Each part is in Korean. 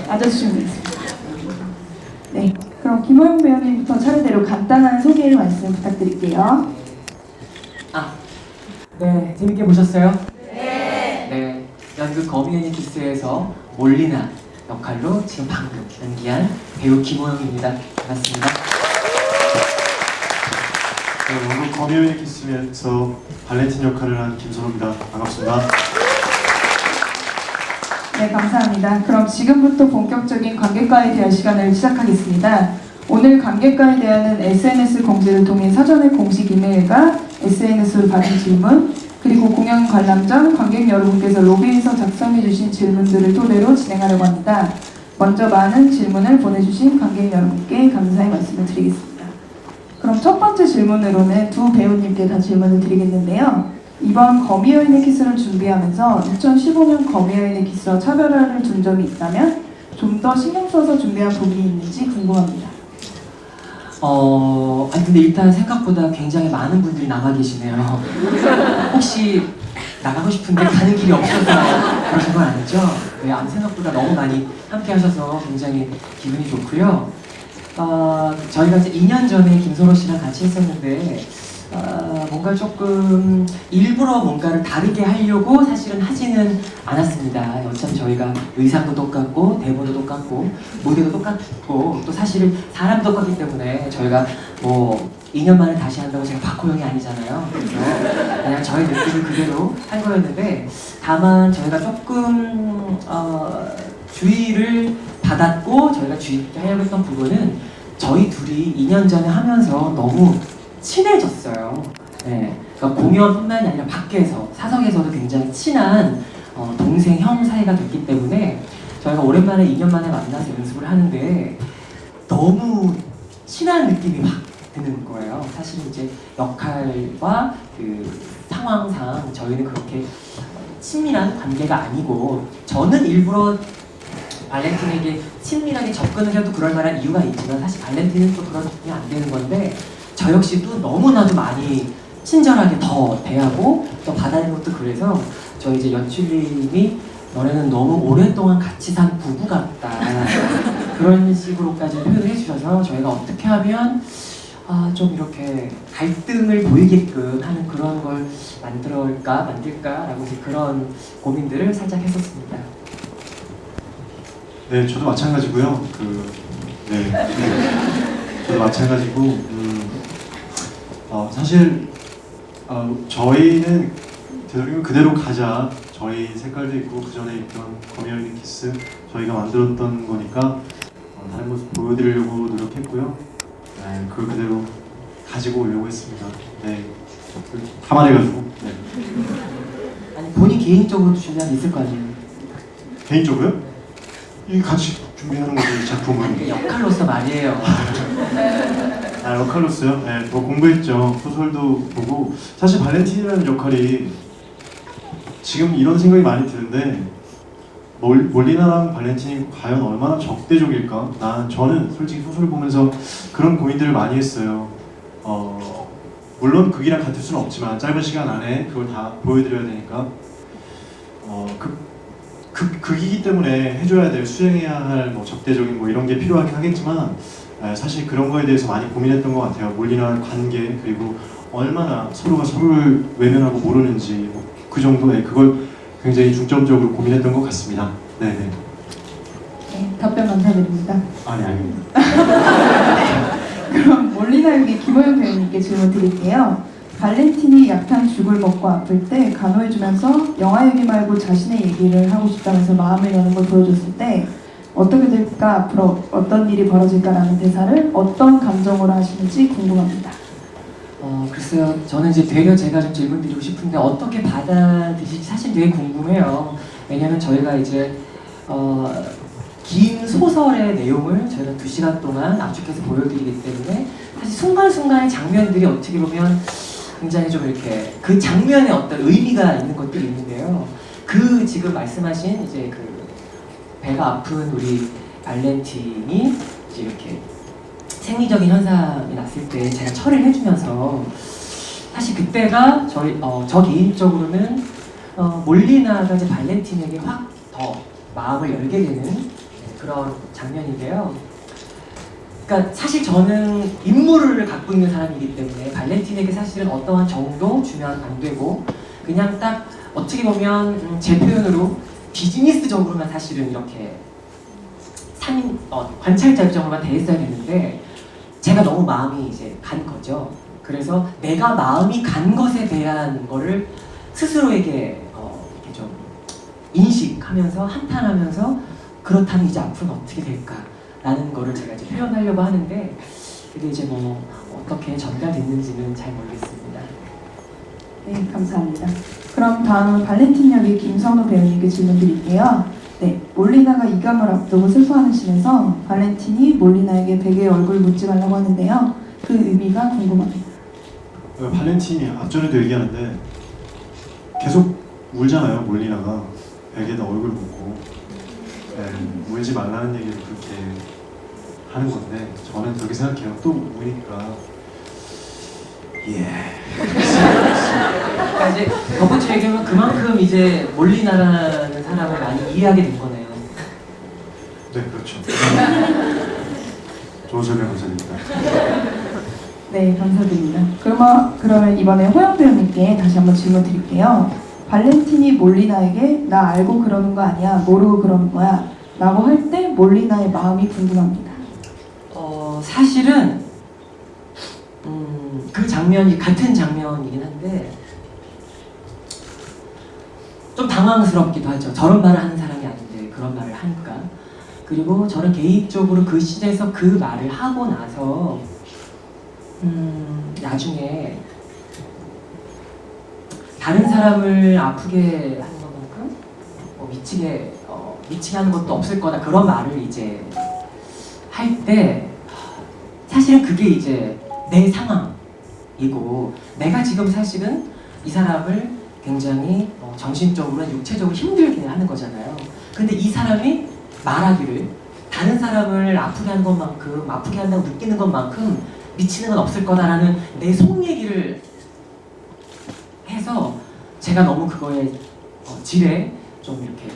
앉아주시면 되겠습니다. 네, 그럼 김호영 배우님부터 차례대로 간단한 소개 말씀 부탁드릴게요. 네, 재밌게 보셨어요? 네, 연극 거미애니키스에서 몰리나 역할로 지금 방금 연기한 배우 김호영입니다. 반갑습니다. 네, 연극 거미애니키스에서 발렌틴 역할을 한 김선호입니다. 반갑습니다. 네, 감사합니다. 그럼 지금부터 본격적인 관객과에 대한 시간을 시작하겠습니다. 오늘 관객과에 대한은 SNS 공지를 통해 사전의 공식 이메일과 SNS로 받은 질문, 그리고 공연 관람 전 관객 여러분께서 로비에서 작성해주신 질문들을 토대로 진행하려고 합니다. 먼저 많은 질문을 보내주신 관객 여러분께 감사의 말씀을 드리겠습니다. 그럼 첫 번째 질문으로는 두 배우님께 다 질문을 드리겠는데요. 이번 거미애니키스를 준비하면서 2015년 거미애니키스와 차별화를 둔 점이 있다면 좀 더 신경 써서 준비한 부분이 있는지 궁금합니다. 근데 일단 생각보다 굉장히 많은 분들이 남아 계시네요. 혹시 나가고 싶은데 가는 길이 없어서 그러신 건 아니죠? 네, 생각보다 너무 많이 함께 하셔서 굉장히 기분이 좋고요. 저희가 이제 2년 전에 김선호 씨랑 같이 했었는데 뭔가 조금 일부러 뭔가를 다르게 하려고 사실은 하지는 않았습니다. 어차피 저희가 의상도 똑같고 대본도 똑같고 무대도 똑같고 또 사실은 사람도 똑같기 때문에 저희가 뭐 2년 만에 다시 한다고 제가 박호영이 아니잖아요. 그래서 그냥 저희 느낌을 그대로 한 거였는데 다만 저희가 조금 주의를 받았고 저희가 주의하려고 했던 부분은 저희 둘이 2년 전에 하면서 너무 친해졌어요. 네, 그러니까 공연뿐만이 아니라 밖에서 사석에서도 굉장히 친한 동생 형 사이가 됐기 때문에 저희가 오랜만에 2년 만에 만나서 연습을 하는데 너무 친한 느낌이 확 드는 거예요. 사실 이제 역할과 그 상황상 저희는 그렇게 친밀한 관계가 아니고 저는 일부러 발렌틴에게 친밀하게 접근을 해도 그럴 만한 이유가 있지만 사실 발렌틴은 또 그러면 안 되는 건데 저 역시도 너무나도 많이 친절하게 더 대하고 또 받아들이는 것도 그래서 저희 이제 연출님이 너네는 너무 오랫동안 같이 산 부부 같다 그런 식으로까지 표현을 해주셔서 저희가 어떻게 하면 좀 이렇게 갈등을 보이게끔 하는 그런 걸 만들까라고 이제 그런 고민들을 살짝 했었습니다. 네, 저도 마찬가지고요. 저도 마찬가지고 사실 저희는 되도록이면 그대로 가자. 저희 색깔도 있고 그 전에 있던 거미애니키스 저희가 만들었던 거니까 다른 모습 보여드리려고 노력했고요. 네, 그걸 그대로 가지고 오려고 했습니다. 네, 다 말해가지고. 네. 아니 본인 개인적으로도 준비한 게 있을 거 아니에요? 개인적으로요? 이 같이 준비하는 거죠, 이 작품은. 역할로서 말이에요. 역할로서요? 네, 뭐 공부했죠. 소설도 보고. 사실 발렌틴이라는 역할이 지금 이런 생각이 많이 드는데 몰리나랑 발렌틴이 과연 얼마나 적대적일까? 저는 솔직히 소설 보면서 그런 고민들을 많이 했어요. 물론 극이랑 같을 수는 없지만 짧은 시간 안에 그걸 다 보여드려야 되니까 극이기 때문에 해줘야 될 수행해야 할 뭐 적대적인 뭐 이런 게 필요하긴 하겠지만 사실 그런 거에 대해서 많이 고민했던 것 같아요. 몰리나와의 관계 그리고 얼마나 서로가 서로를 외면하고 모르는지 그 정도의 그걸 굉장히 중점적으로 고민했던 것 같습니다. 네네. 네, 답변 감사드립니다. 네, 아닙니다. 그럼 몰리나 역의 김호영 배우님께 질문 드릴게요. 발렌틴이 약탕 죽을 먹고 아플 때 간호해주면서 영화 얘기 말고 자신의 얘기를 하고 싶다면서 마음을 여는 걸 보여줬을 때 어떻게 될까, 앞으로 어떤 일이 벌어질까라는 대사를 어떤 감정으로 하시는지 궁금합니다. 글쎄요. 저는 이제 되려 제가 좀 질문 드리고 싶은데 어떻게 받아들이실지 사실 되게 궁금해요. 왜냐면 저희가 이제 긴 소설의 내용을 저희가 2시간 동안 압축해서 보여드리기 때문에 사실 순간순간의 장면들이 어떻게 보면 굉장히 좀 이렇게 그 장면에 어떤 의미가 있는 것들이 있는데요. 그 지금 말씀하신 이제 그 배가 아픈 우리 발렌틴이 이제 이렇게 생리적인 현상이 났을 때 제가 처리를 해주면서 사실 그때가 저 개인적으로는 몰리나가 이제 발렌틴에게 확 더 마음을 열게 되는 그런 장면인데요. 그러니까 사실 저는 임무를 갖고 있는 사람이기 때문에 발렌틴에게 사실은 어떠한 정도 주면 안 되고 그냥 딱 어떻게 보면 제 표현으로 비즈니스적으로만 사실은 이렇게 관찰자 입장으로만 대했어야 되는데 제가 너무 마음이 이제 간 거죠. 그래서 내가 마음이 간 것에 대한 거를 스스로에게 이렇게 좀 인식하면서 한탄하면서 그렇다면 이제 앞으로는 어떻게 될까라는 거를 제가 이제 표현하려고 하는데 그게 이제 뭐 어떻게 전달됐는지는 잘 모르겠습니다. 네, 감사합니다. 그럼 다음은 발렌틴 역의 김선우 배우님께 질문 드릴게요. 네, 몰리나가 이감을 앞두고 슬퍼하는 씬에서 발렌틴이 몰리나에게 베개의 얼굴 묻지 말라고 하는데요. 그 의미가 궁금합니다. 발렌틴이 앞전에도 얘기하는데 계속 울잖아요. 몰리나가 베개에다 얼굴 묻고 울지 말라는 얘기를 그렇게 하는 건데 저는 그렇게 생각해요. 또 우니까 그러니까 이제 덧붙여 얘기하면 그만큼 이제 몰리나라는 사람을 많이 이해하게 된 거네요. 네, 그렇죠. 좋은 설명 감사드립니다. 네, 감사드립니다. 그러면 이번에 호영 배우님께 다시 한번 질문 드릴게요. 발렌틴이 몰리나에게 나 알고 그러는 거 아니야, 모르고 그러는 거야 라고 할 때 몰리나의 마음이 궁금합니다. 사실은 그 장면이 같은 장면이긴 한데 좀 당황스럽기도 하죠. 저런 말을 하는 사람이 아닌데 그런 말을 하니까. 그리고 저는 개인적으로 그 시대에서 그 말을 하고 나서 나중에 다른 사람을 아프게 하는 것만큼 미치게 하는 것도 없을 거다 그런 말을 이제 할 때 사실은 그게 이제 내 상황이고 내가 지금 사실은 이 사람을 굉장히 정신적으로나 육체적으로 힘들게 하는 거잖아요. 근데 이 사람이 말하기를 다른 사람을 아프게 하는 것만큼 아프게 한다고 느끼는 것만큼 미치는 건 없을 거다라는 내 속 얘기를 해서 제가 너무 그거에 질에 좀 이렇게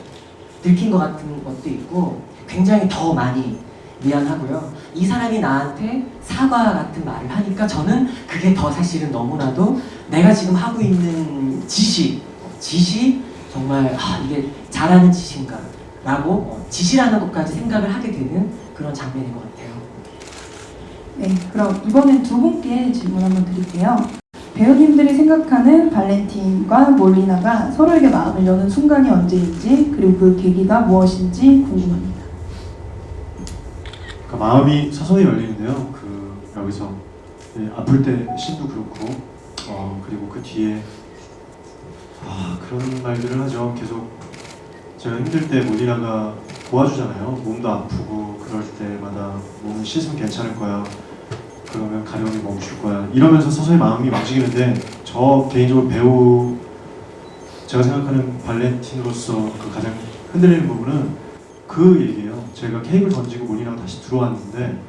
들킨 것 같은 것도 있고 굉장히 더 많이 미안하고요. 이 사람이 나한테 사과 같은 말을 하니까 저는 그게 더 사실은 너무나도 내가 지금 하고 있는 짓이 정말 이게 잘하는 짓인가 라고 짓이라는 것까지 생각을 하게 되는 그런 장면인 것 같아요. 네, 그럼 이번엔 두 분께 질문 한번 드릴게요. 배우님들이 생각하는 발렌틴과 몰리나가 서로에게 마음을 여는 순간이 언제인지 그리고 그 계기가 무엇인지 궁금합니다. 그러니까 마음이 서서히 열리는데요. 여기서 아플 때 씬도 그렇고 그리고 그 뒤에 그런 말들을 하죠. 계속 제가 힘들 때 몰리나가 도와주잖아요. 몸도 아프고 그럴 때마다 몸을 씻으면 괜찮을 거야. 그러면 가려움이 멈출 거야. 이러면서 서서히 마음이 움직이는데 저 개인적으로 배우 제가 생각하는 발렌틴으로서 그 가장 흔들리는 부분은 그 얘기예요. 제가 케이크를 던지고 몰리나가 다시 들어왔는데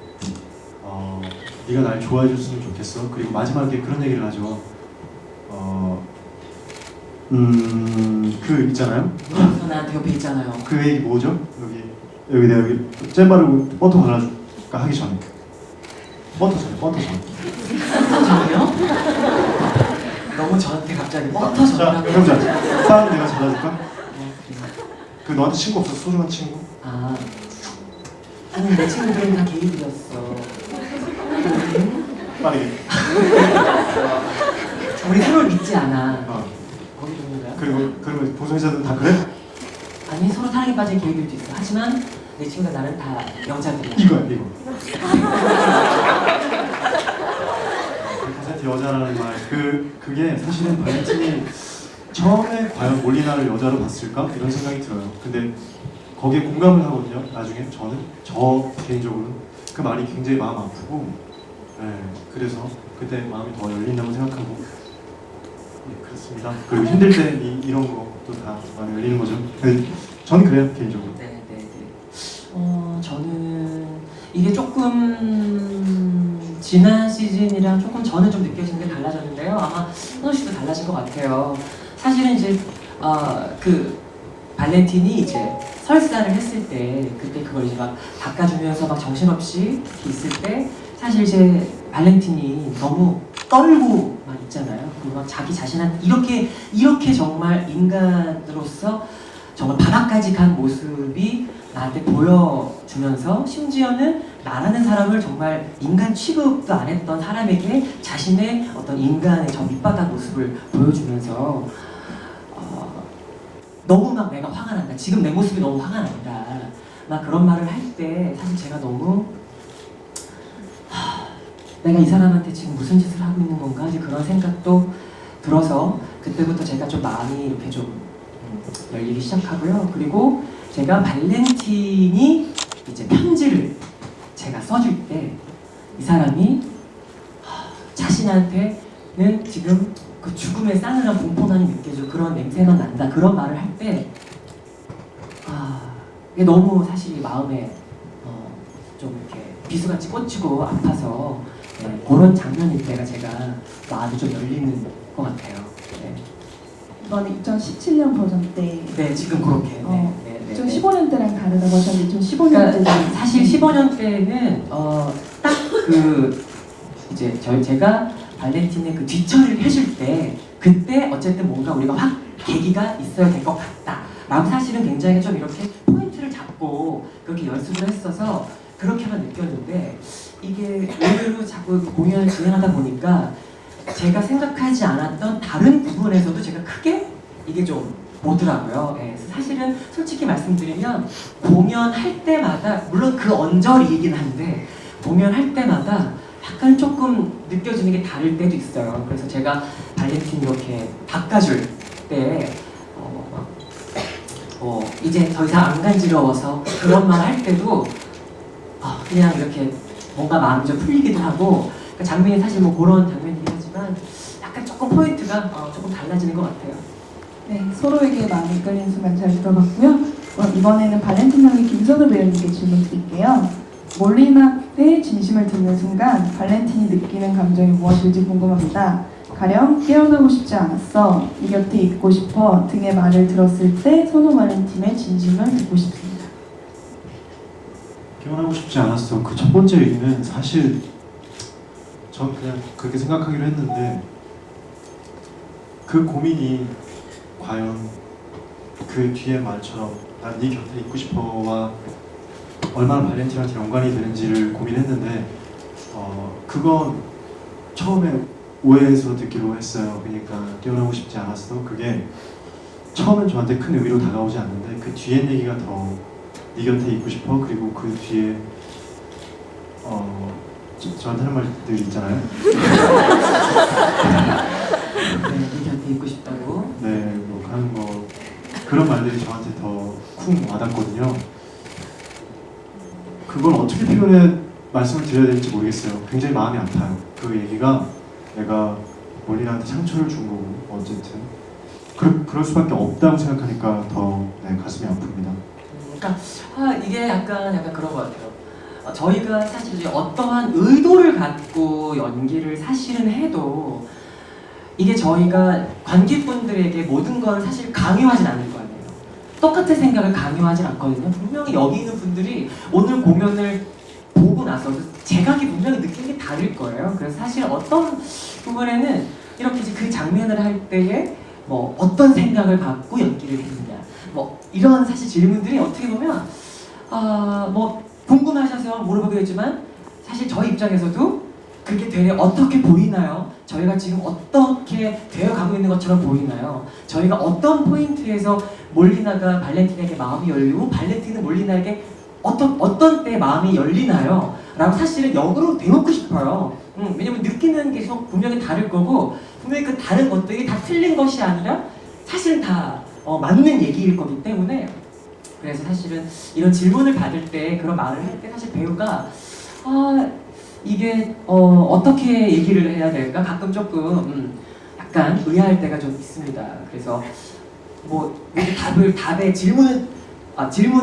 네가 날 좋아해 줬으면 좋겠어. 그리고 마지막에 그런 얘기를 하죠. 그 있잖아요. 너 나한테 옆에 있잖아요. 그 얘기 뭐죠? 여기 내가 여기 잼 바르고 버터 발라줄까 하기 전에 버터 전이요? 너무 저한테 갑자기 버터 자, 전이라고. 그럼 자, 빵 내가 잘라줄까? 그 너한테 친구 없어? 소중한 친구? 아니 내 친구들은 다 게이들이었어. 빠르게. 우리 서로 믿지 않아. 거기 누군가요? 그리고 보성애자들은 다 그래? 아니 서로 사랑에 빠진 게이들도 있어. 하지만 내 친구가 나는 다 여자들이야. 이거야 이거. 그 여자라는 말 그게 사실은 발렌틴이 처음에 과연 몰리나를 여자로 봤을까 이런 생각이 들어요. 근데 거기에 공감을 하거든요. 나중에 저 개인적으로는 그 말이 굉장히 마음 아프고 그래서 그때 마음이 더 열린다고 생각하고 그렇습니다. 그리고 힘들 때 이런 것도 다 마음이 열리는 거죠. 저는 그래요 개인적으로. 네네네. 저는 이게 조금 지난 시즌이랑 조금 저는 좀 느껴지는 게 달라졌는데요. 아마 선우 씨도 달라진 것 같아요. 사실은 이제 그 발렌틴이 이제 설사를 했을 때 그때 그걸 이제 막 닦아주면서 막 정신없이 이렇게 있을 때 사실 이제 발렌틴이 너무 떨고 막 있잖아요. 그리고 막 자기 자신한테 이렇게 정말 인간으로서 정말 바닥까지 간 모습이 나한테 보여주면서 심지어는 나라는 사람을 정말 인간 취급도 안 했던 사람에게 자신의 어떤 인간의 저 밑바닥 모습을 보여주면서 너무 막 내가 화가 난다. 지금 내 모습이 너무 화가 난다. 막 그런 말을 할 때 사실 제가 너무 내가 이 사람한테 지금 무슨 짓을 하고 있는 건가 이제 그런 생각도 들어서 그때부터 제가 좀 마음이 이렇게 좀 열리기 시작하고요. 그리고 제가 발렌틴이 이제 편지를 제가 써줄 때 이 사람이 자신한테는 지금 그 죽음의 싸늘한 공포만이 느껴져 그런 냄새만 난다 그런 말을 할 때 이게 너무 사실 마음에 좀 이렇게 비수같이 꽂히고 아파서 그런 장면일 때가 제가 마음이 좀 열리는 것 같아요. 네, 이번에 2017년 버전 때 네 지금 그렇게. 네. 2015년 때랑 다르다고 하셨는데 2015년 그러니까 때는 사실 15년 때는 딱 그 이제 제가 발렌틴의 그 뒤처리를 해줄 때 그때 어쨌든 뭔가 우리가 확 계기가 있어야 될 것 같다. 라고 사실은 굉장히 좀 이렇게 포인트를 잡고 그렇게 연습을 했어서 그렇게만 느꼈는데 이게 의외로 자꾸 공연을 진행하다 보니까 제가 생각하지 않았던 다른 부분에서도 제가 크게 이게 좀 오더라고요. 예, 사실은 솔직히 말씀드리면 공연할 때마다 물론 그 언저리이긴 한데 공연할 때마다 약간 조금 느껴지는 게 다를 때도 있어요. 그래서 제가 발렌틴 이렇게 닦아줄 때 이제 더 이상 안 간지러워서 그런 말 할 때도 그냥 이렇게 뭔가 마음이 좀 풀리기도 하고 그 장면이 사실 뭐 그런 장면이긴 하지만 약간 조금 포인트가 조금 달라지는 것 같아요. 네, 서로에게 마음이 끌리는 순간 잘 들어봤고요. 이번에는 발렌틴 형이 김선우 배우님께 질문 드릴게요. 몰리나의 진심을 듣는 순간 발렌틴이 느끼는 감정이 무엇일지 궁금합니다. 가령 깨어나고 싶지 않았어, 이 곁에 있고 싶어 등의 말을 들었을 때 선우 발렌틴의 진심을 듣고 싶습니다. 깨어나고 싶지 않았어. 그 첫 번째 얘기는 사실 전 그냥 그렇게 생각하기로 했는데 그 고민이 과연 그 뒤에 말처럼 난 네 곁에 있고 싶어와 얼마나 발렌틴한테 연관이 되는지를 고민했는데 그건 처음에 오해해서 듣기로 했어요. 그러니까 깨어나고 싶지 않았어. 그게 처음엔 저한테 큰 의미로 다가오지 않는데 그 뒤엔 얘기가 더 네 곁에 있고 싶어. 그리고 그 뒤에 저한테 하는 말들 있잖아요. 네 곁에 있고 싶다고. 네, 뭐 하는 거 그런 말들이 저한테 더 쿵 와닿거든요. 그걸 어떻게 표현해 말씀을 드려야 될지 모르겠어요. 굉장히 마음이 아파요. 그 얘기가 내가 몰리나한테 상처를 준 거고 어쨌든 그럴 수밖에 없다고 생각하니까 더 가슴이 아픕니다. 그러니까 이게 약간 그런 것 같아요. 저희가 사실 이제 어떠한 의도를 갖고 연기를 사실은 해도 이게 저희가 관객분들에게 모든 걸 사실 강요하진 않을 거 아니에요. 똑같은 생각을 강요하진 않거든요. 분명히 여기 있는 분들이 오늘 공연을 보고 나서 제각이 분명히 느낀 게 다를 거예요. 그래서 사실 어떤 부분에는 이렇게 이제 그 장면을 할 때에 뭐 어떤 생각을 갖고 연기를 했느냐 뭐 이런 사실 질문들이 어떻게 보면 뭐 궁금하셔서 물어보겠지만 사실 저희 입장에서도 그게 되려 어떻게 보이나요? 저희가 지금 어떻게 되어가고 있는 것처럼 보이나요? 저희가 어떤 포인트에서 몰리나가 발렌틴에게 마음이 열리고 발렌틴은 몰리나에게 어떤 때 마음이 열리나요? 라고 사실은 역으로 대놓고 싶어요. 왜냐면 느끼는 게 분명히 다를 거고 분명히 그 다른 것들이 다 틀린 것이 아니라 사실은 다 맞는 얘기일 거기 때문에 그래서 사실은 이런 질문을 받을 때 그런 말을 할 때 사실 배우가 이게 어떻게 얘기를 해야 될까 가끔 조금 약간 의아할 때가 좀 있습니다. 그래서 뭐 답에 질문에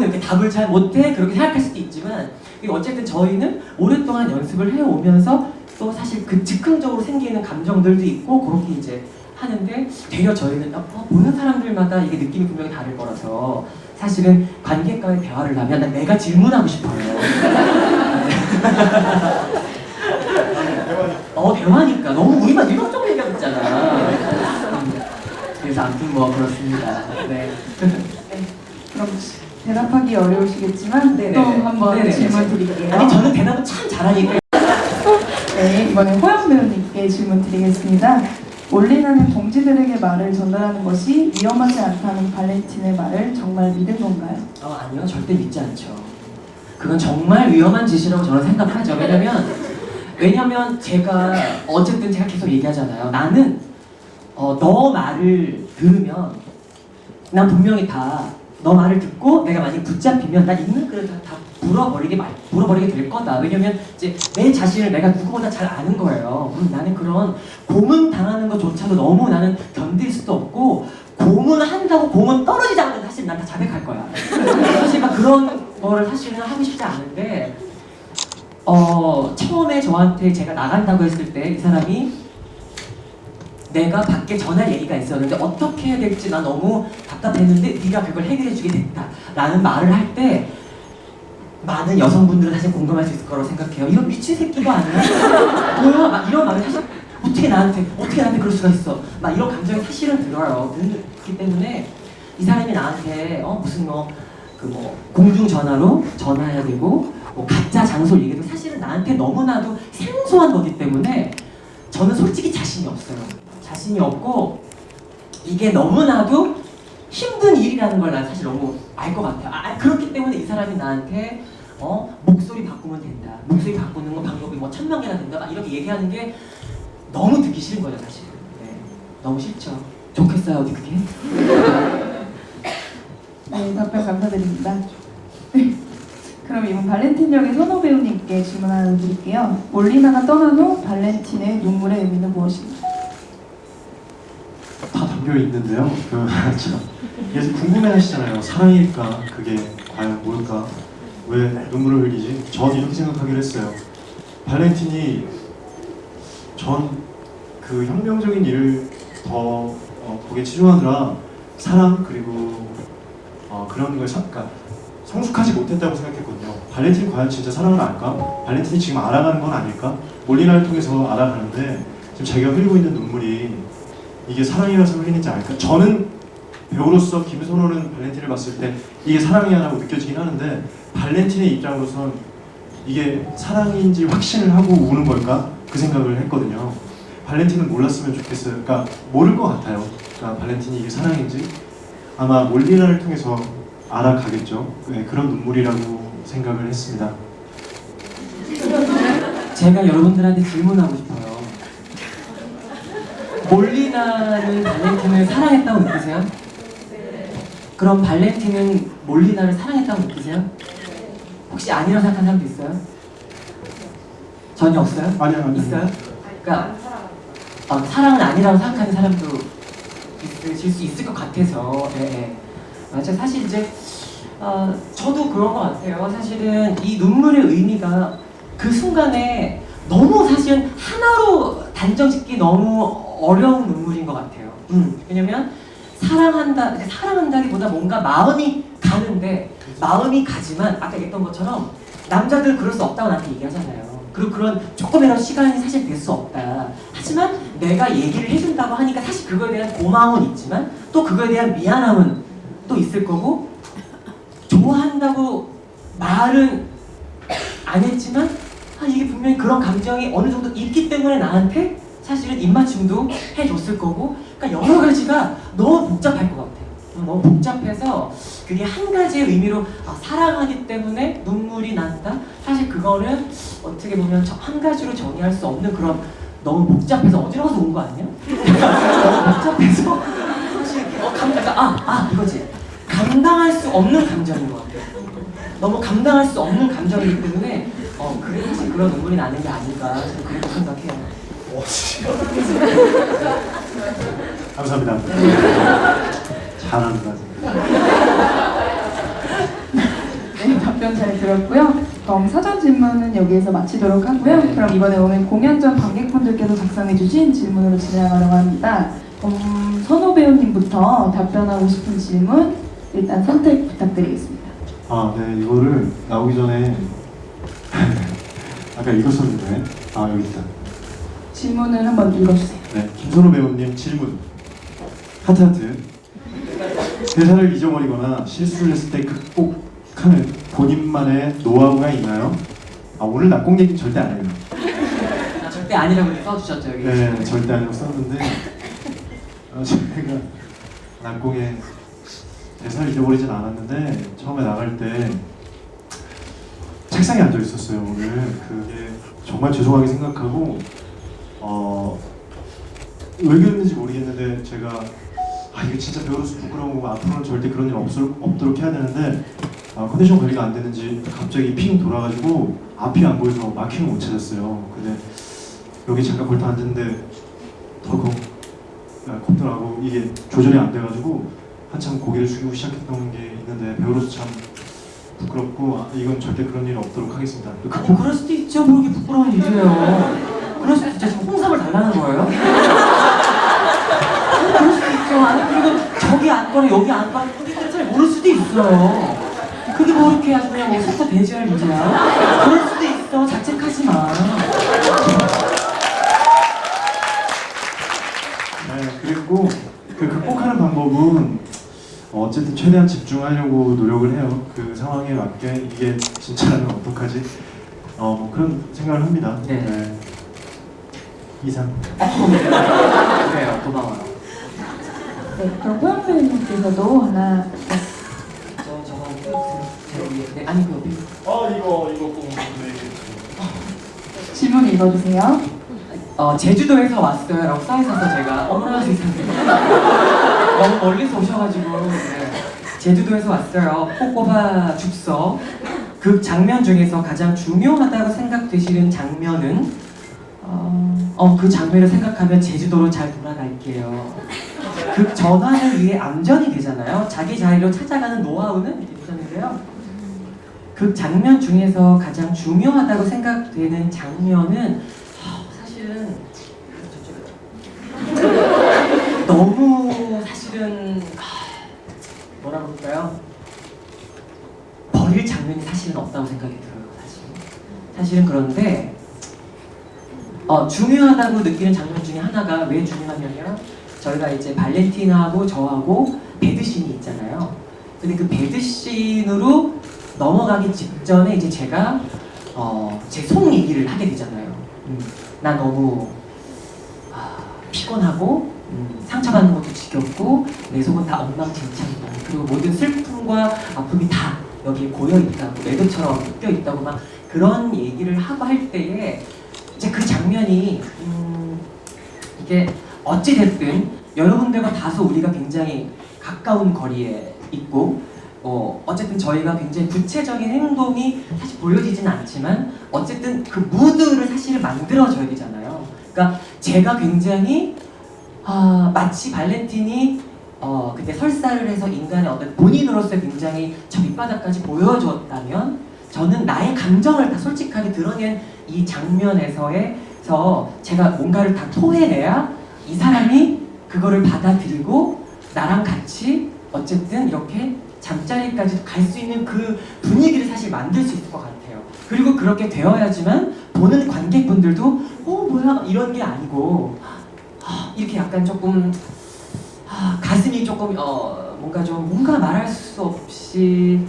이렇게 답을 잘 못해 그렇게 생각할 수도 있지만 어쨌든 저희는 오랫동안 연습을 해오면서 또 사실 그 즉흥적으로 생기는 감정들도 있고 그렇게 이제 하는데 되려 저희는 보는 사람들마다 이게 느낌이 분명히 다를 거라서 사실은 관객과의 대화를 하면 난 내가 질문하고 싶어요. 대화니까 너무 우리만 일방적으로 얘기하고 있잖아. 그래서 아무튼 뭐 그렇습니다. 네. 그럼 대답하기 어려우시겠지만 네네. 또 한번 네네. 질문 드릴게요. 아니 저는 대답은 참 잘하니까. 네, 이번에 호영 배우님께 질문 드리겠습니다. 올리나는 동지들에게 말을 전달하는 것이 위험하지 않다는 발렌틴의 말을 정말 믿은 건가요? 아니요, 절대 믿지 않죠. 그건 정말 위험한 짓이라고 저는 생각하죠. 왜냐면 제가 어쨌든 제가 계속 얘기하잖아요. 나는 너 말을 들으면 난 분명히 다 너 말을 듣고 내가 만약에 붙잡히면 난 있는 그릇 다 물어버리게 될 거다. 왜냐면 이제 내 자신을 내가 누구보다 잘 아는 거예요. 나는 그런 고문 당하는 것조차도 너무 나는 견딜 수도 없고 고문한다고 고문 떨어지지 않으면 사실 난 다 자백할 거야. 사실 막 그런 거를 사실은 하고 싶지 않은데 처음에 저한테 제가 나간다고 했을 때 이 사람이 내가 밖에 전할 얘기가 있었는데 어떻게 해야 될지 나 너무 답답했는데 네가 그걸 해결해 주게 됐다 라는 말을 할 때 많은 여성분들은 사실 공감할 수 있을 거라고 생각해요. 이런 미친 새끼가 아니야? 뭐야? 막 이런 말을 사실 어떻게 나한테 그럴 수가 있어? 막 이런 감정이 사실은 들어요. 그렇기 때문에 이 사람이 나한테 무슨 공중 전화로 전화해야 되고 가짜 장소 얘기도 사실은 나한테 너무나도 생소한 거기 때문에 저는 솔직히 자신이 없어요. 자신이 없고 이게 너무나도 힘든 일이라는 걸 난 사실 너무 알 것 같아요. 그렇기 때문에 이 사람이 나한테 목소리 바꾸면 된다. 목소리 바꾸는 거 방법이 1000만 개나 된다. 막 이렇게 얘기하는 게 너무 듣기 싫은 거죠, 사실. 네, 너무 싫죠. 좋겠어요, 어디 그게? 네, 답변 감사드립니다. 네, 그럼 이번 발렌틴 역의 선호 배우님께 질문 하나 드릴게요. 몰리나가 떠난 후 발렌틴의 눈물의 의미는 무엇인가요? 다 담겨 있는데요. 계속 궁금해하시잖아요. 사랑일까? 그게 과연 뭘까? 왜 눈물을 흘리지? 전 이렇게 생각하기로 했어요. 발렌틴이 전 그 혁명적인 일을 더 거기에 치중하느라 사랑 그리고 그런 걸 그러니까 성숙하지 못했다고 생각했거든요. 발렌틴이 과연 진짜 사랑을 알까? 발렌틴이 지금 알아가는 건 아닐까? 몰리나를 통해서 알아가는데 지금 자기가 흘리고 있는 눈물이 이게 사랑이라서 흘리는지 알까? 저는 배우로서 김선호는 발렌틴을 봤을 때 이게 사랑이야라고 느껴지긴 하는데 발렌틴의 입장으로선 이게 사랑인지 확신을 하고 우는 걸까? 그 생각을 했거든요. 발렌틴은 몰랐으면 좋겠어요. 그러니까 모를 것 같아요. 그러니까 발렌틴이 이게 사랑인지 아마 몰리나를 통해서 알아가겠죠. 네, 그런 눈물이라고 생각을 했습니다. 제가 여러분들한테 질문하고 싶어요. 몰리나는 발렌틴을 사랑했다고 느끼세요? 그럼 발렌틴은 몰리나를 사랑했다고 느끼세요? 혹시 아니라고 생각하는 사람도 있어요? 전혀 없어요? 아니요. 있어요? 그러니까 사랑은 아니라고 생각하는 사람도 있으실 수 있을 것 같아서 네. 맞아요. 사실 이제 저도 그런 것 같아요. 사실은 이 눈물의 의미가 그 순간에 너무 사실은 하나로 단정짓기 너무 어려운 눈물인 것 같아요. 왜냐면 사랑한다기보다 뭔가 마음이 가는데 마음이 가지만 아까 얘기했던 것처럼 남자들 그럴 수 없다고 나한테 얘기하잖아요. 그리고 그런 조금이라도 시간이 사실 될 수 없다. 하지만 내가 얘기를 해준다고 하니까 사실 그거에 대한 고마움은 있지만 또 그거에 대한 미안함은 또 있을 거고 좋아한다고 말은 안 했지만 이게 분명히 그런 감정이 어느 정도 있기 때문에 나한테 사실은 입맞춤도 해줬을 거고 그러니까 여러 가지가 너무 복잡할 것 같아요. 너무 복잡해서 그게 한 가지의 의미로 사랑하기 때문에 눈물이 난다? 사실 그거는 어떻게 보면 한 가지로 정의할 수 없는 그런 너무 복잡해서 어지러워서 온 거 아니야? 너무 복잡해서 사실 이거지. 감당할 수 없는 감정인 것 같아요. 너무 감당할 수 없는 감정이기 때문에 그래 사실 그런 눈물이 나는 게 아닌가 저는 그렇게 생각해요. 감사합니다. 잘하는 것 같습니다. 네, 답변 잘 들었고요. 그럼 사전 질문은 여기에서 마치도록 하고요. 네. 그럼 이번에 오늘 공연 전 관객분들께서 작성해주신 질문으로 진행하려고 합니다. 선호 배우님부터 답변하고 싶은 질문 일단 선택 부탁드리겠습니다. 아, 네, 이거를 나오기 전에 아까 읽었었는데, 아, 여기 있다. 질문을 한번 읽어주세요. 네, 김선호 배우님 질문. 하트하트. 대사를 잊어버리거나 실수를 했을 때 극복하는 본인만의 노하우가 있나요? 아, 오늘 낙공 얘기 절대 안 해요. 아, 절대 아니라고 써주셨죠 여기. 네, 절대 아니라고 썼는데 제가 낙공에 대사를 잊어버리진 않았는데 처음에 나갈 때 책상에 앉아 있었어요. 오늘 그게 정말 죄송하게 생각하고 왜 그랬는지 모르겠는데 제가 이거 진짜 배우로서 부끄러운 거고 앞으로는 절대 그런 일 없도록 해야 되는데 컨디션 관리가 안 되는지 갑자기 핑 돌아가지고 앞이 안 보여서 마킹을 못 찾았어요. 근데 여기 잠깐 걸터 앉았는데 덜컥 kop더라고. 이게 조절이 안 돼가지고 한참 고개를 숙이고 시작했던 게 있는데 배우로서 참 부끄럽고 이건 절대 그런 일 없도록 하겠습니다. 아니 그럴 수도 있죠. 뭐 이게 부끄러운 일이에요. 그럴 수도 있죠. 지금 홍삼을 달라는 거예요? 그럴 수도 있죠. 아니 그리고 저기 앉거나 여기 앉거나 그게 잘 모를 수도 있어요. 그게 뭐 이렇게 아주 그냥 뭐 속도 배제할 문제야? 그럴 수도 있어. 자책하지 마. 네, 그리고 그 극복하는 방법은 어쨌든 최대한 집중하려고 노력을 해요. 그 상황에 맞게 이게 진짜라면 어떡하지? 뭐 그런 생각을 합니다. 네. 이상. 그래요. 고마워요. 네, 그럼 호영 배우님께서도 하나. 저거 제 위에. 네, 아니 그 옆에. 이거 꼭 질문 읽어주세요. 제주도에서 왔어요라고 써있어서 제가 어머나 세상에 너무 멀리서 오셔가지고 네. 제주도에서 왔어요. 꼬꼬바 죽서. 그 장면 중에서 가장 중요하다고 생각되시는 장면은 그 장면을 생각하면 제주도로 잘 돌아갈게요. 그 전환을 위해 암전이 되잖아요. 자기 자리로 찾아가는 노하우는 이렇게 보셨는데요. 그 장면 중에서 가장 중요하다고 생각되는 장면은 사실은 너무 사실은 뭐라 그럴까요? 버릴 장면이 사실은 없다고 생각이 들어요. 사실은 그런데 중요하다고 느끼는 장면 중에 하나가 왜 중요하냐면 저희가 이제 발렌티나하고 저하고 배드씬이 있잖아요. 근데 그 배드씬으로 넘어가기 직전에 이제 제가 제 속 얘기를 하게 되잖아요. 나 너무 피곤하고 상처받는 것도 지겹고 내 속은 다 엉망진창이다. 그리고 모든 슬픔과 아픔이 다 여기에 고여있다고 매듭처럼 묶여있다고 막 그런 얘기를 하고 할 때에 이제 그 장면이 이게 어찌됐든 여러분들과 다소 우리가 굉장히 가까운 거리에 있고 어쨌든 저희가 굉장히 구체적인 행동이 사실 보여지진 않지만 어쨌든 그 무드를 사실 만들어줘야 되잖아요. 그러니까 제가 굉장히 마치 발렌틴이 그때 설사를 해서 인간의 어떤 본인으로서 굉장히 저 밑바닥까지 보여줬다면 저는 나의 감정을 다 솔직하게 드러낸 이 장면에서 제가 뭔가를 다 토해내야 이 사람이 그거를 받아들이고 나랑 같이 어쨌든 이렇게 잠자리까지 갈 수 있는 그 분위기를 사실 만들 수 있을 것 같아요. 그리고 그렇게 되어야지만 보는 관객분들도 뭐야 이런 게 아니고 이렇게 약간 조금 가슴이 조금 뭔가 말할 수 없이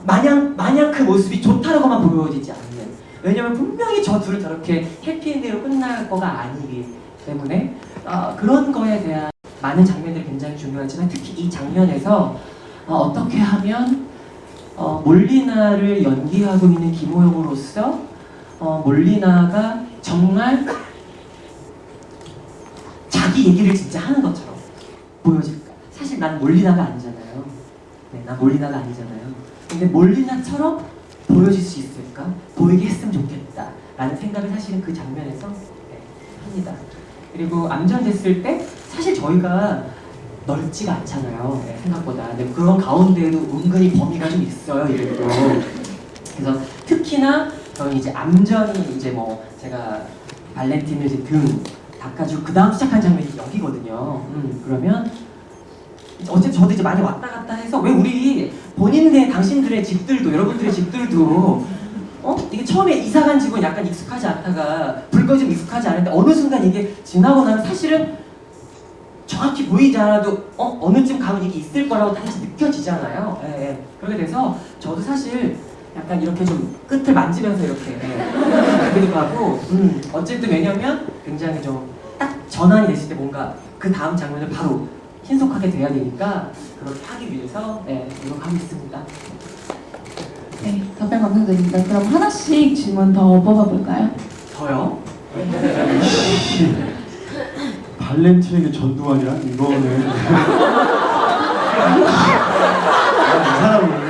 마냥 그 모습이 좋다라고만 보여지지 않는. 왜냐면 분명히 저 둘은 저렇게 해피엔딩으로 끝날 거가 아니기 때문에 그런 거에 대한 많은 장면들이 굉장히 중요하지만 특히 이 장면에서 어떻게 하면 몰리나를 연기하고 있는 김호영으로서 몰리나가 정말 자기 얘기를 진짜 하는 것처럼 보여질까? 사실 난 몰리나가 아니잖아요. 네, 난 몰리나가 아니잖아요. 근데 몰리나처럼 보여질 수 있을까? 보이게 했으면 좋겠다 라는 생각을 사실은 그 장면에서 합니다. 그리고 암전됐을 때 사실 저희가 넓지가 않잖아요. 생각보다. 근데 그런 가운데에도 은근히 범위가 좀 있어요. 이래도. 그래서 특히나 저는 이제 암전이 이제 뭐 제가 발렌틴을 이제 등 닦아주고 그 다음 시작한 장면이 여기거든요. 그러면 어쨌든 저도 이제 많이 왔다 갔다 해서 왜 우리 본인의 당신들의 집들도 여러분들의 집들도 이게 처음에 이사간 집은 약간 익숙하지 않다가 불 꺼지면 익숙하지 않은데 어느 순간 이게 지나고 나면 사실은 정확히 보이지 않아도 어느쯤 가면 이게 있을 거라고 다시 느껴지잖아요. 예, 예. 그렇게 돼서 저도 사실 약간 이렇게 좀 끝을 만지면서 이렇게 가기도 하고 어쨌든 왜냐면 굉장히 좀 딱 전환이 됐을 때 뭔가 그 다음 장면을 바로 신속하게 돼야 되니까 그렇게 하기 위해서 노력하고 있습니다. 네, 답변 감사드립니다. 그럼 하나씩 질문 더 뽑아볼까요? 저요? 발렌티에게 전두환이야? 이거는 이 사람은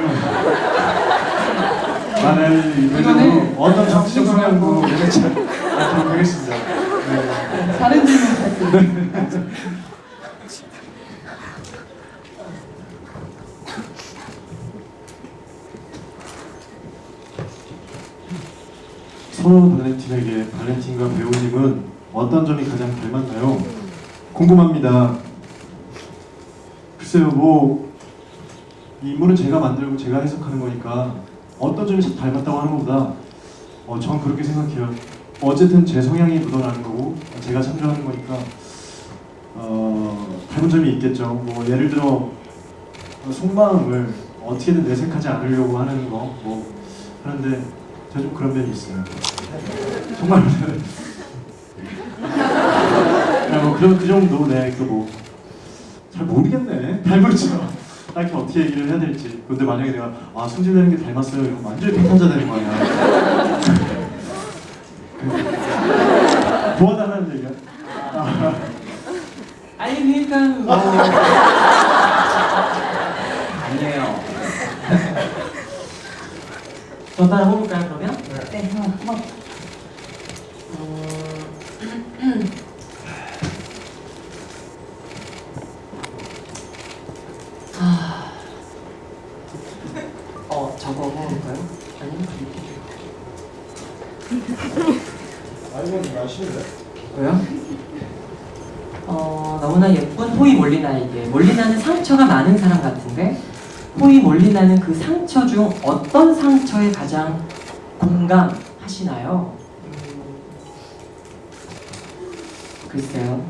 나는 이거는 어떤 정치적 성향도 예측 않도록 하겠습니다. 네. 다른 질문 부탁드립니다. 서로 발렌틴에게 발렌틴과 배우님은 어떤 점이 가장 닮았나요? 궁금합니다. 글쎄요, 이 인물은 제가 만들고 제가 해석하는 거니까 어떤 점이 닮았다고 하는 것보다 전 그렇게 생각해요. 어쨌든 제 성향이 묻어나는 거고 제가 참조하는 거니까 닮은 점이 있겠죠. 뭐 예를 들어 속마음을 어떻게든 내색하지 않으려고 하는 거 하는데 제가 좀 그런 면이 있어요. 정말 그 정도 잘 모르겠네. 닮았죠. 딱히 어떻게 얘기를 해야 될지. 근데 만약에 내가 승질내는 게 닮았어요. 이러면 완전히 비판자 되는 거 아니야. 도와달라는 얘기야. 아니 그러니까 아니에요. 저 따라 해볼까요 그러면? 네, 한번. 저거 해볼까요? 아니면 이건 아시는데? 왜요? 너무나 예쁜 호이 몰리나에게 몰리나는 상처가 많은 사람 같은데 호이 몰리나는 그 상처 중 어떤 상처에 가장 공감하시나요? 글쎄요.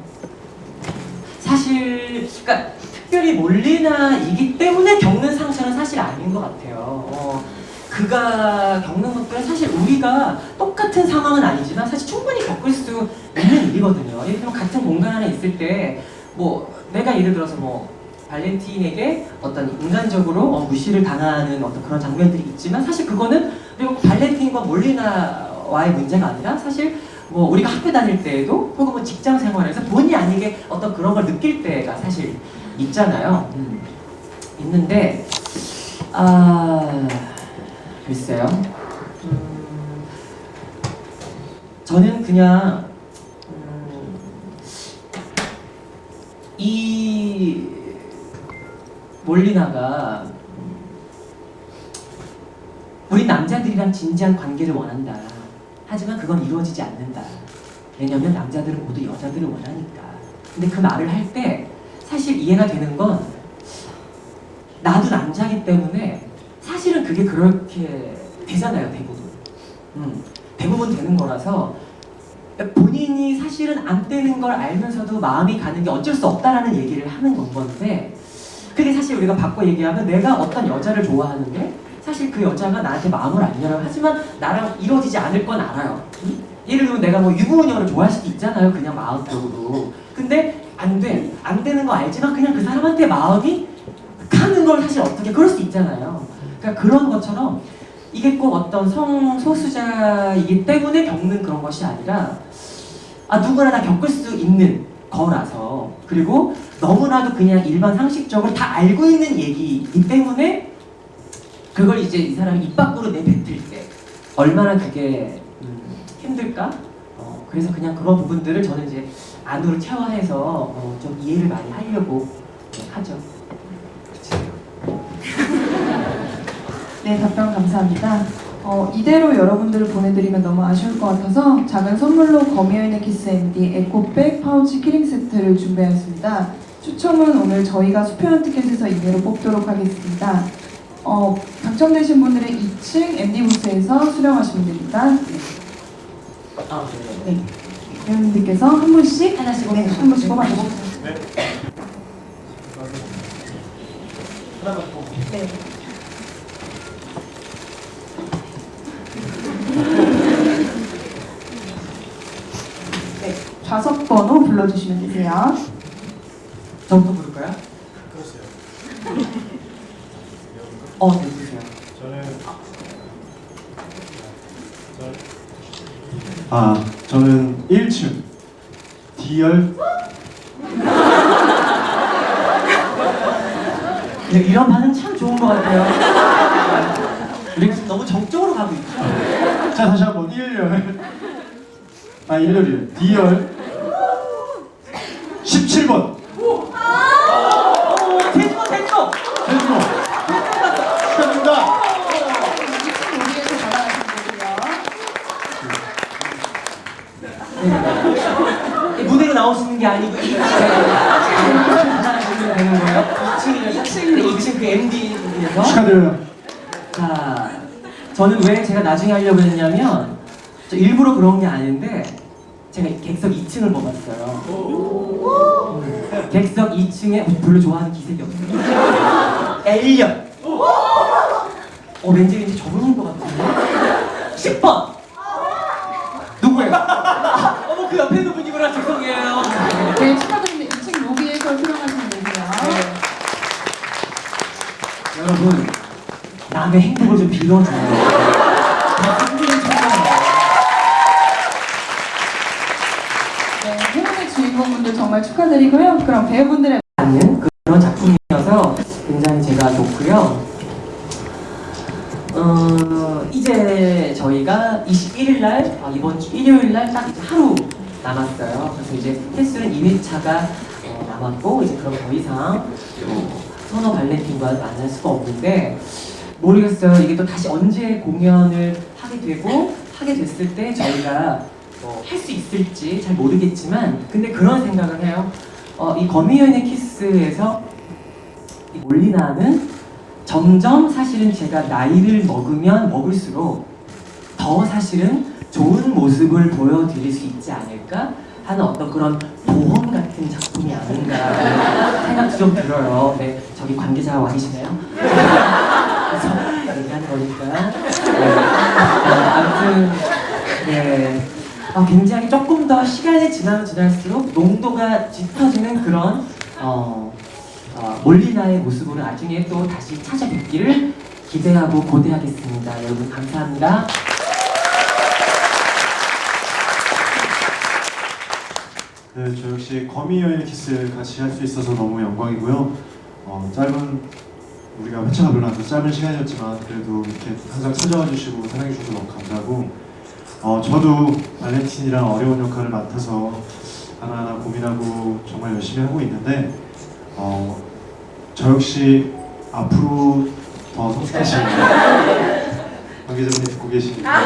사실 그러니까 특별히 몰리나이기 때문에 겪는 상처는 사실 아닌 것 같아요. 그가 겪는 것들은 사실 우리가 똑같은 상황은 아니지만 사실 충분히 겪을 수 있는 일이거든요. 예를 들면 같은 공간 안에 있을 때 내가 예를 들어서 발렌틴에게 어떤 인간적으로 무시를 당하는 어떤 그런 장면들이 있지만 사실 그거는 그리고 발렌틴과 몰리나와의 문제가 아니라 사실 우리가 학교 다닐 때에도 혹은 직장 생활에서 본의 아니게 어떤 그런 걸 느낄 때가 사실 있잖아요. 있는데 글쎄요. 저는 그냥 이 몰리나가 우리 남자들이랑 진지한 관계를 원한다. 하지만 그건 이루어지지 않는다. 왜냐면 남자들은 모두 여자들을 원하니까. 근데 그 말을 할 때 사실 이해가 되는 건 나도 남자기 때문에 사실은 그게 그렇게 되잖아요, 대부분. 대부분 되는 거라서 본인이 사실은 안 되는 걸 알면서도 마음이 가는 게 어쩔 수 없다라는 얘기를 하는 건데 그게 사실 우리가 바꿔 얘기하면 내가 어떤 여자를 좋아하는데 사실 그 여자가 나한테 마음을 안 열어요. 하지만 나랑 이루어지지 않을 건 알아요. 예를 들면 내가 유부녀를 좋아할 수도 있잖아요. 그냥 마음적으로. 근데 안 되는 거 알지만 그냥 그 사람한테 마음이 가는 걸 사실 어떻게 그럴 수 있잖아요. 그러니까 그런 것처럼 이게 꼭 어떤 성소수자이기 때문에 겪는 그런 것이 아니라 누구나 다 겪을 수 있는 거라서 그리고 너무나도 그냥 일반 상식적으로 다 알고 있는 얘기이기 때문에 그걸 이제 이 사람이 입 밖으로 내뱉을 때 얼마나 그게 힘들까? 그래서 그냥 그런 부분들을 저는 이제 안으로 체화해서 좀 이해를 많이 하려고 하죠. 네, 답변 감사합니다. 이대로 여러분들을 보내드리면 너무 아쉬울 것 같아서 작은 선물로 거미여인의 키스 MD 에코백 파우치 키링 세트를 준비하였습니다. 추첨은 오늘 저희가 수표현 티켓에서 2개로 뽑도록 하겠습니다. 당첨되신 분들은 2층 MD 부스에서 수령하시면 됩니다. 아, 네. 네. 배우님들께서 한 분씩 하나씩 네, 한 분씩 뽑아주세요. 네. 네. 네, 좌석 번호 불러주시면 되세요. 저부터 부를까요? 그러세요. 네, 주세요. 저는 1층 D열. 네, 이런 반응 참 좋은 것 같아요. 우리가 지금 너무 정적으로 가고 있죠. 자, 다시 한번 1열. 1열이에요. D열 17번. 됐어! 됐고. 축하드립니다. 2층 로비에서 받아가시면 되고요. 무대로 나오시는 게 아니고 하시면 되는 거예요? 2층 그 MD에서. 축하드려요. 자, 저는 왜 제가 나중에 하려고 했냐면 저 일부러 그런 게 아닌데 제가 객석 2층을 뽑았어요. 객석 2층에 별로 좋아하는 기색이 없어요. 엘리엇. 왠지 저분인 것 같은데. 10번. 누구예요? 그 옆에 있는 분이구나. 죄송해요. 네, 축하드립니다. 2층 로비에서 수령하시면 되고요. 여러분, 남의 행복을 좀 빌어줘요. 행복을 찾아요. 네, 행운의 주인공분들 정말 축하드리고요. 그럼 배우분들의 않는 그런 작품이어서 굉장히 제가 좋고요. 이제 저희가 21일 날, 이번 주 일요일 날 딱 이제 하루 남았어요. 그래서 이제 횟수는 2회차가 남았고, 이제 그럼 더 이상 선호 발렌틴과 만날 수가 없는데, 모르겠어요. 이게 또 다시 언제 공연을 하게 되고, 하게 됐을 때 저희가 할 수 있을지 잘 모르겠지만, 근데 그런 생각을 해요. 이 거미연의 키스에서 이 몰리나는 점점 사실은 제가 나이를 먹으면 먹을수록 더 사실은 좋은 모습을 보여드릴 수 있지 않을까 하는 어떤 그런 보험 같은 작품이 아닌가 생각도 좀 들어요. 네, 저기 관계자가 와 계시네요. 그래서 얘기하는 거니까. 네. 아무튼 네. 굉장히 조금 더 시간이 지나면 지날수록 농도가 짙어지는 그런 몰리나의 모습으로 나중에 또 다시 찾아뵙기를 기대하고 고대하겠습니다. 여러분 감사합니다. 네, 저 역시 거미 여인의 키스 같이 할 수 있어서 너무 영광이고요. 짧은 우리가 회차가 별로 안 짧은 시간이었지만 그래도 이렇게 항상 찾아와 주시고 사랑해 주셔서 너무 감사하고 저도 발렌틴이랑 어려운 역할을 맡아서 하나하나 고민하고 정말 열심히 하고 있는데 저 역시 앞으로 더 성숙해지는 관계자분이 듣고 계시니까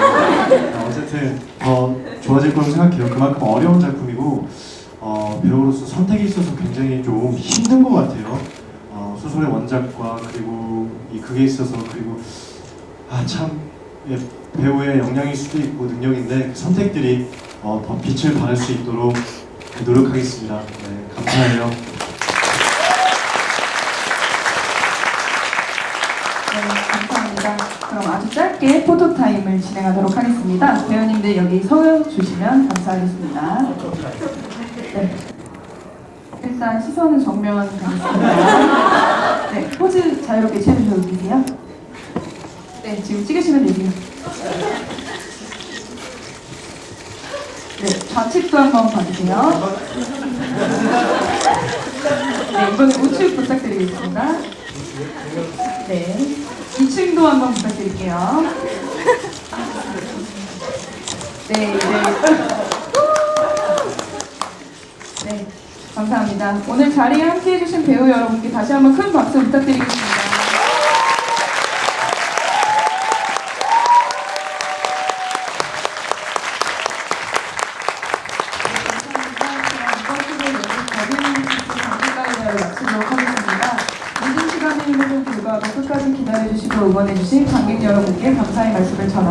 어쨌든 더 좋아질 거라고 생각해요. 그만큼 어려운 작품이고 배우로서 선택이 있어서 굉장히 좀 힘든 것 같아요. 소설의 원작과 그리고 이 극에 있어서 그리고 참 배우의 역량일 수도 있고 능력인데 그 선택들이 더 빛을 발할 수 있도록 노력하겠습니다. 네, 감사해요. 네, 감사합니다. 그럼 아주 짧게 포토타임을 진행하도록 하겠습니다. 배우님들 여기 서주시면 감사하겠습니다. 네. 일단 시선은 정면 가겠습니다. 네, 포즈 자유롭게 취해주셔도 되세요. 네, 지금 찍으시면 되세요. 네, 좌측도 한번 봐주세요. 네, 이번에 우측 부탁드리겠습니다. 네, 2층도 한번 부탁드릴게요. 네. 네, 감사합니다. 오늘 자리에 함께해 주신 배우 여러분께 다시 한번 큰 박수 부탁드리겠습니다. 불구하고 끝까지 기다려주시고 응원해주신 관객 여러분께 감사의 말씀을 전합니다.